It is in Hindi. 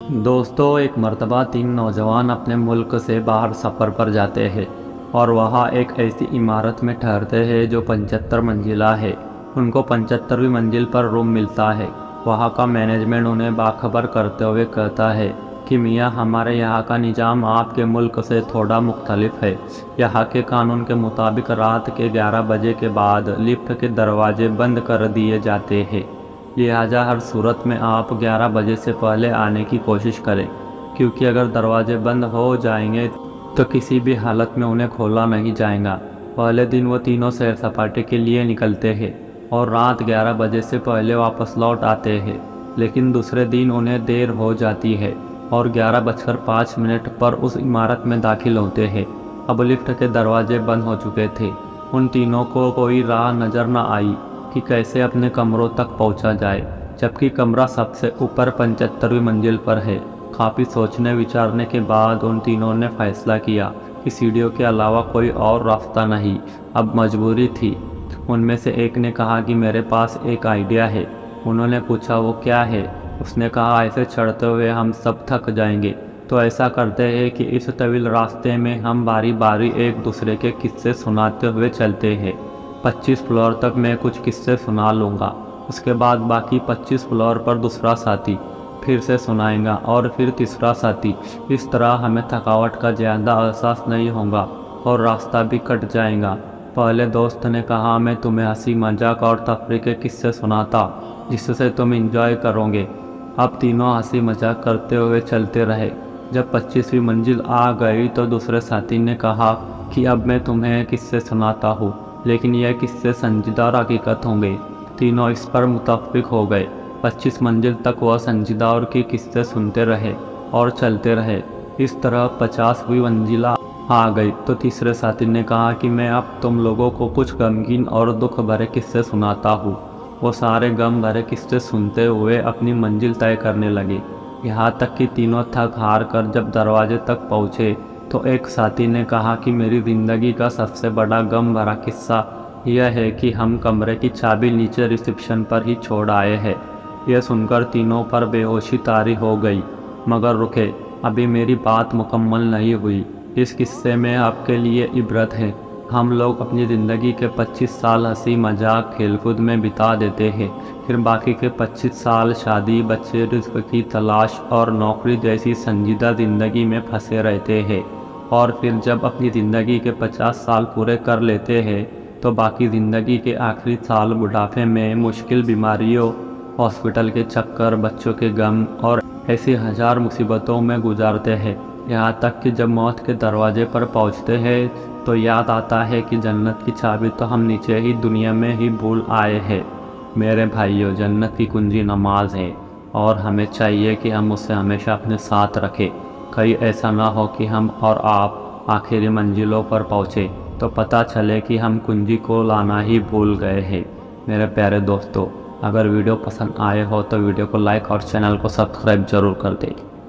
दोस्तों, एक मर्तबा 3 नौजवान अपने मुल्क से बाहर सफ़र पर जाते हैं और वहाँ एक ऐसी इमारत में ठहरते हैं जो 75 मंजिला है। उनको 75वीं मंजिल पर रूम मिलता है। वहाँ का मैनेजमेंट उन्हें बाखबर करते हुए कहता है कि मियाँ, हमारे यहाँ का निज़ाम आपके मुल्क से थोड़ा मुख्तलिफ है। यहाँ के कानून के मुताबिक रात के 11 बजे के बाद लिफ्ट के दरवाजे बंद कर दिए जाते हैं। लिहाजा हर सूरत में आप 11 बजे से पहले आने की कोशिश करें, क्योंकि अगर दरवाजे बंद हो जाएंगे तो किसी भी हालत में उन्हें खोला नहीं जाएगा। पहले दिन वो तीनों सैर सपाटे के लिए निकलते हैं और रात 11 बजे से पहले वापस लौट आते हैं, लेकिन दूसरे दिन उन्हें देर हो जाती है और 11:05 पर उस इमारत में दाखिल होते हैं। अब लिफ्ट के दरवाजे बंद हो चुके थे। उन तीनों को कोई राह नज़र न आई कि कैसे अपने कमरों तक पहुंचा जाए, जबकि कमरा सबसे ऊपर 75वीं मंजिल पर है। काफ़ी सोचने विचारने के बाद उन तीनों ने फैसला किया कि सीढ़ियों के अलावा कोई और रास्ता नहीं, अब मजबूरी थी। उनमें से एक ने कहा कि मेरे पास एक आइडिया है। उन्होंने पूछा, वो क्या है? उसने कहा, ऐसे चढ़ते हुए हम सब थक जाएंगे, तो ऐसा करते हैं कि इस तवील रास्ते में हम बारी बारी एक दूसरे के किस्से सुनाते हुए चलते हैं। 25 फ्लोर तक मैं कुछ किस्से सुना लूँगा, उसके बाद बाकी 25 फ्लोर पर दूसरा साथी फिर से सुनाएगा और फिर तीसरा साथी। इस तरह हमें थकावट का ज़्यादा एहसास नहीं होगा और रास्ता भी कट जाएगा। पहले दोस्त ने कहा, मैं तुम्हें हंसी मजाक और तफरीह के किस्से सुनाता जिससे तुम इंजॉय करोगे। अब तीनों हंसी मजाक करते हुए चलते रहे। जब 25वीं मंजिल आ गई तो दूसरे साथी ने कहा कि अब मैं तुम्हें किस्से सुनाता हूँ, लेकिन यह किस्से संजीदा और हकीकत होंगे। तीनों इस पर मुत्तफिक हो गए। 25 मंजिल तक वह संजीदा और की किस्से सुनते रहे और चलते रहे। इस तरह 50वीं मंजिला आ गई तो तीसरे साथी ने कहा कि मैं अब तुम लोगों को कुछ गमगीन और दुख भरे किस्से सुनाता हूँ। वो सारे गम भरे किस्से सुनते हुए अपनी मंजिल तय करने लगे, यहाँ तक कि तीनों थक हार कर जब दरवाजे तक पहुँचे तो एक साथी ने कहा कि मेरी ज़िंदगी का सबसे बड़ा गम भरा किस्सा यह है कि हम कमरे की चाबी नीचे रिसेप्शन पर ही छोड़ आए हैं। यह सुनकर तीनों पर बेहोशी तारी हो गई, मगर रुके, अभी मेरी बात मुकम्मल नहीं हुई। इस किस्से में आपके लिए इबरत है। हम लोग अपनी ज़िंदगी के 25 साल हंसी मजाक खेलकूद में बिता देते हैं, फिर बाकी के 25 साल शादी, बच्चे, रिज़्क़ की तलाश और नौकरी जैसी संजीदा ज़िंदगी में फंसे रहते हैं। और फिर जब अपनी ज़िंदगी के 50 साल पूरे कर लेते हैं तो बाकी ज़िंदगी के आखिरी साल बुढ़ापे में मुश्किल बीमारियों, हॉस्पिटल के चक्कर, बच्चों के गम और ऐसी हजार मुसीबतों में गुजारते हैं। यहाँ तक कि जब मौत के दरवाजे पर पहुँचते हैं तो याद आता है कि जन्नत की चाबी तो हम नीचे ही दुनिया में ही भूल आए हैं। मेरे भाइयों, जन्नत की कुंजी नमाज है और हमें चाहिए कि हम उसे हमेशा अपने साथ रखें। कहीं ऐसा ना हो कि हम और आप आखिरी मंजिलों पर पहुँचे तो पता चले कि हम कुंजी को लाना ही भूल गए हैं। मेरे प्यारे दोस्तों, अगर वीडियो पसंद आए हो तो वीडियो को लाइक और चैनल को सब्सक्राइब ज़रूर कर दें।